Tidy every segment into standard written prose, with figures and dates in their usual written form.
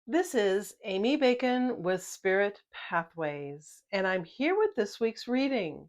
This is Amy Bacon with Spirit Pathways, and I'm here with this week's reading.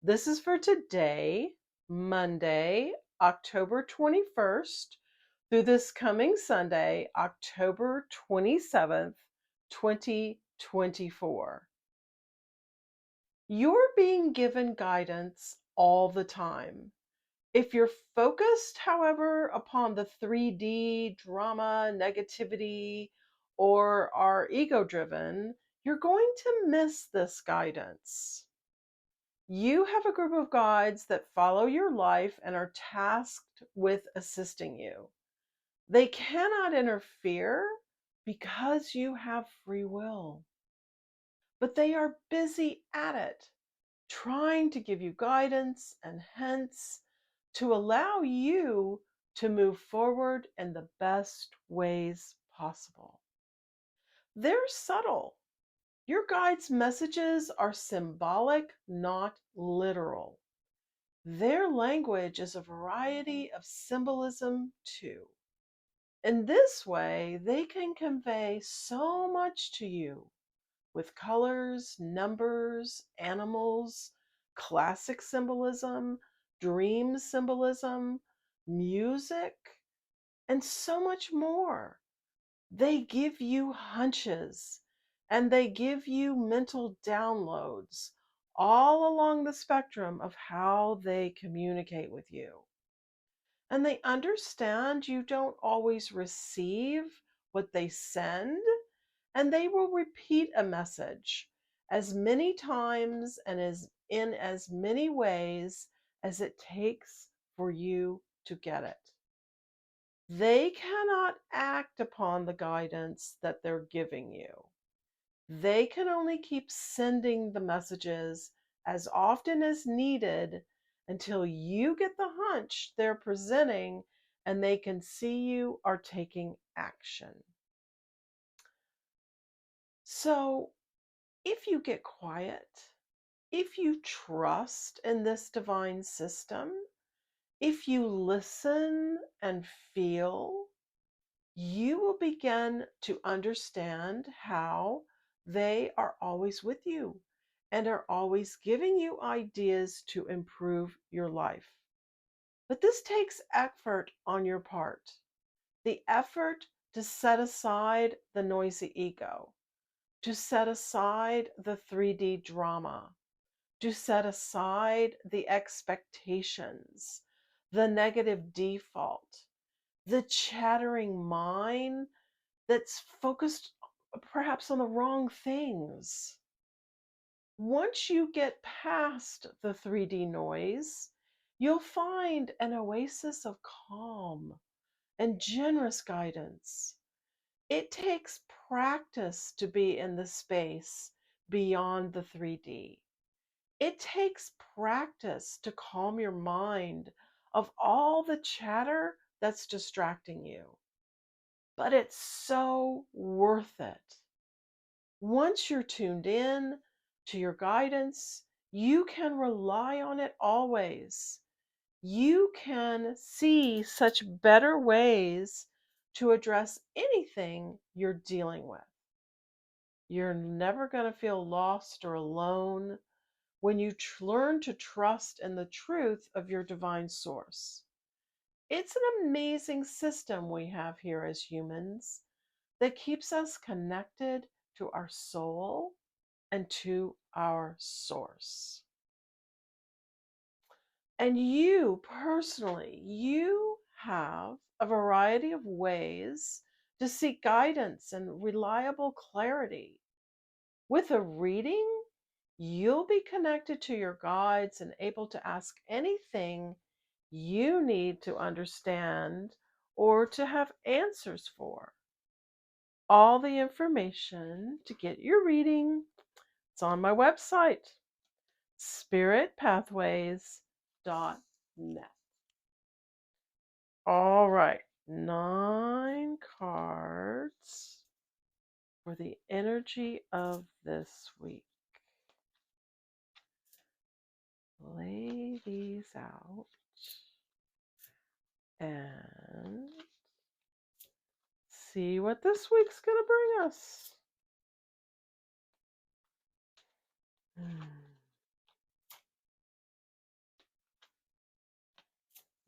This is for today, Monday, October 21st, through this coming Sunday, October 27th, 2024. You're being given guidance all the time. If you're focused, however, upon the 3D drama, negativity, or are ego driven, you're going to miss this guidance. You have a group of guides that follow your life and are tasked with assisting you. They cannot interfere because you have free will, but they are busy at it, trying to give you guidance and hints to allow you to move forward in the best ways possible. They're subtle. Your guides' messages are symbolic, not literal. Their language is a variety of symbolism, too. In this way, they can convey so much to you with colors, numbers, animals, classic symbolism, dream symbolism, music, and so much more. They give you hunches and they give you mental downloads all along the spectrum of how they communicate with you. And they understand you don't always receive what they send, and they will repeat a message as many times and in as many ways as it takes for you to get it. They cannot act upon the guidance that they're giving you. They can only keep sending the messages as often as needed until you get the hunch they're presenting and they can see you are taking action. So, if you get quiet, if you trust in this divine system, if you listen and feel, you will begin to understand how they are always with you and are always giving you ideas to improve your life. But this takes effort on your part, the effort to set aside the noisy ego, to set aside the 3D drama, to set aside the expectations, the negative default, the chattering mind that's focused perhaps on the wrong things. Once you get past the 3D noise, you'll find an oasis of calm and generous guidance. It takes practice to be in the space beyond the 3D. It takes practice to calm your mind of all the chatter that's distracting you. But it's so worth it. Once you're tuned in to your guidance, you can rely on it always. You can see such better ways to address anything you're dealing with. You're never going to feel lost or alone when you learn to trust in the truth of your divine source. It's an amazing system we have here as humans that keeps us connected to our soul and to our source. And you personally, you have a variety of ways to seek guidance and reliable clarity. With a reading, you'll be connected to your guides and able to ask anything you need to understand or to have answers for. All the information to get your reading, it's on my website, spiritpathways.net. All right, 9 cards for the energy of this week. Lay these out and see what this week's going to bring us.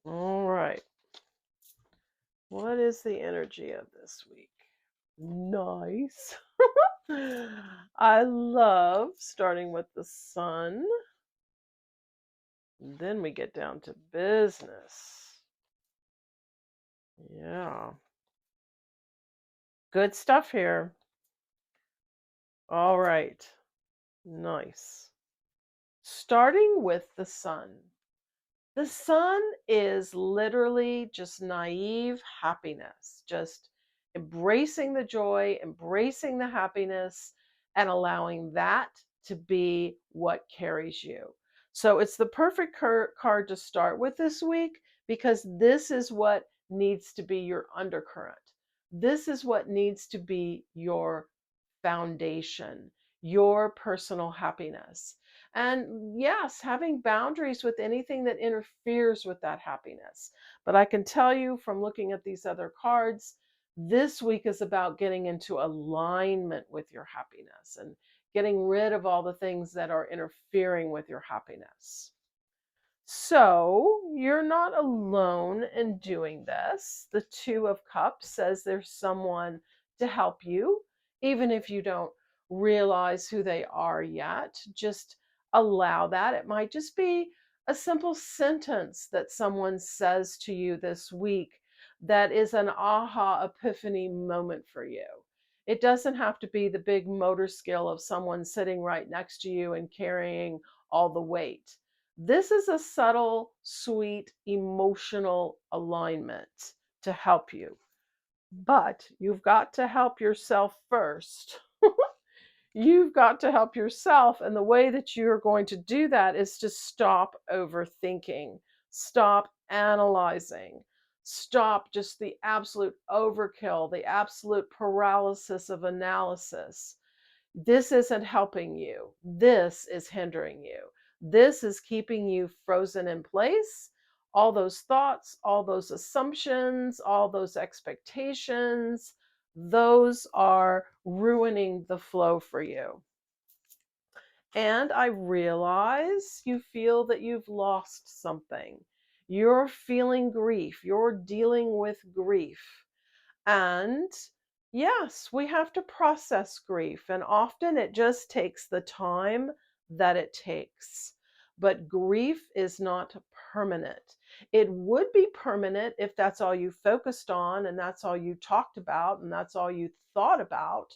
All right. What is the energy of this week? Nice. I love starting with the sun. Then we get down to business. Yeah. Good stuff here. All right. Nice. Starting with the sun. The sun is literally just naive happiness, just embracing the joy, embracing the happiness, and allowing that to be what carries you. So it's the perfect card to start with this week because this is what needs to be your undercurrent. This is what needs to be your foundation, your personal happiness. And yes, having boundaries with anything that interferes with that happiness. But I can tell you from looking at these other cards, this week is about getting into alignment with your happiness and getting rid of all the things that are interfering with your happiness. So you're not alone in doing this. The Two of Cups says there's someone to help you, even if you don't realize who they are yet. Just allow that. It might just be a simple sentence that someone says to you this week that is an aha epiphany moment for you. It doesn't have to be the big motor skill of someone sitting right next to you and carrying all the weight. This is a subtle, sweet, emotional alignment to help you. But you've got to help yourself first. You've got to help yourself. And the way that you're going to do that is to stop overthinking, stop analyzing, stop just the absolute overkill, the absolute paralysis of analysis. This isn't helping you. This is hindering you. This is keeping you frozen in place. All those thoughts, all those assumptions, all those expectations, those are ruining the flow for you. And I realize you feel that you've lost something. You're feeling grief. You're dealing with grief. And yes, we have to process grief, and often it just takes the time that it takes. But grief is not permanent. It would be permanent if that's all you focused on, and that's all you talked about, and that's all you thought about.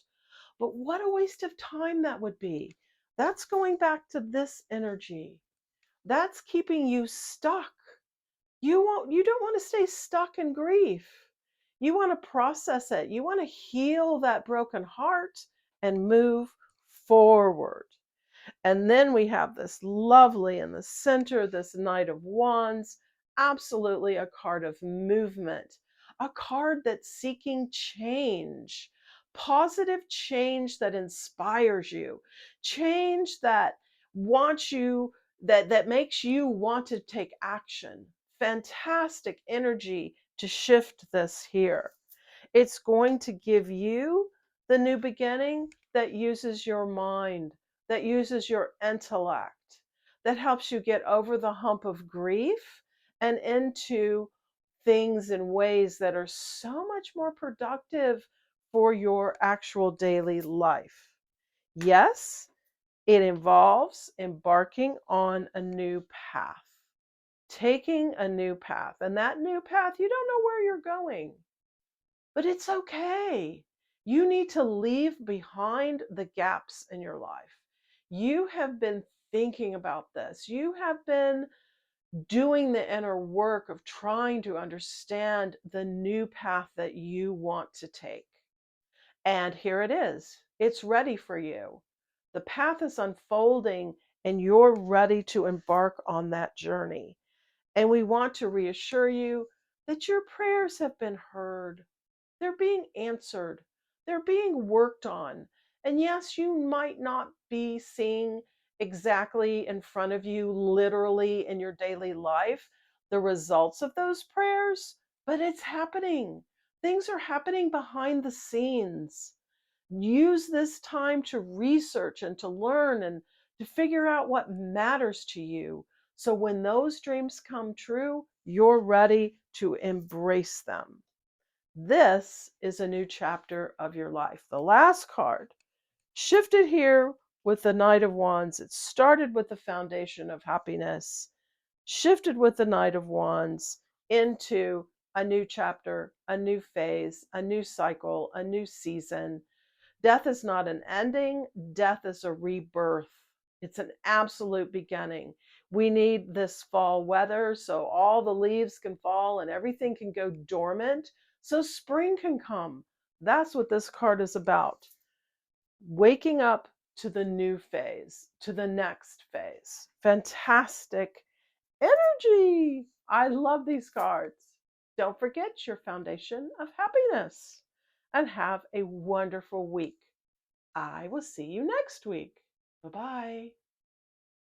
But what a waste of time that would be. That's going back to this energy. That's keeping you stuck. You don't want to stay stuck in grief. You want to process it. You want to heal that broken heart and move forward. And then we have this lovely in the center, this Knight of Wands, absolutely a card of movement, a card that's seeking change, positive change that inspires you, change that wants you, that makes you want to take action. Fantastic energy to shift this here. It's going to give you the new beginning that uses your mind, that uses your intellect, that helps you get over the hump of grief and into things in ways that are so much more productive for your actual daily life. Yes, it involves embarking on a new path, taking a new path. And that new path, you don't know where you're going. But it's okay. You need to leave behind the gaps in your life. You have been thinking about this. You have been doing the inner work of trying to understand the new path that you want to take. And here it is. It's ready for you. The path is unfolding and you're ready to embark on that journey. And we want to reassure you that your prayers have been heard. They're being answered. They're being worked on. And yes, you might not be seeing exactly in front of you, literally in your daily life, the results of those prayers, but it's happening. Things are happening behind the scenes. Use this time to research and to learn and to figure out what matters to you. So when those dreams come true, you're ready to embrace them. This is a new chapter of your life. The last card shifted here with the Knight of Wands. It started with the foundation of happiness, shifted with the Knight of Wands into a new chapter, a new phase, a new cycle, a new season. Death is not an ending, death is a rebirth. It's an absolute beginning. We need this fall weather so all the leaves can fall and everything can go dormant so spring can come. That's what this card is about. Waking up to the new phase, to the next phase. Fantastic energy. I love these cards. Don't forget your foundation of happiness and have a wonderful week. I will see you next week. Bye bye.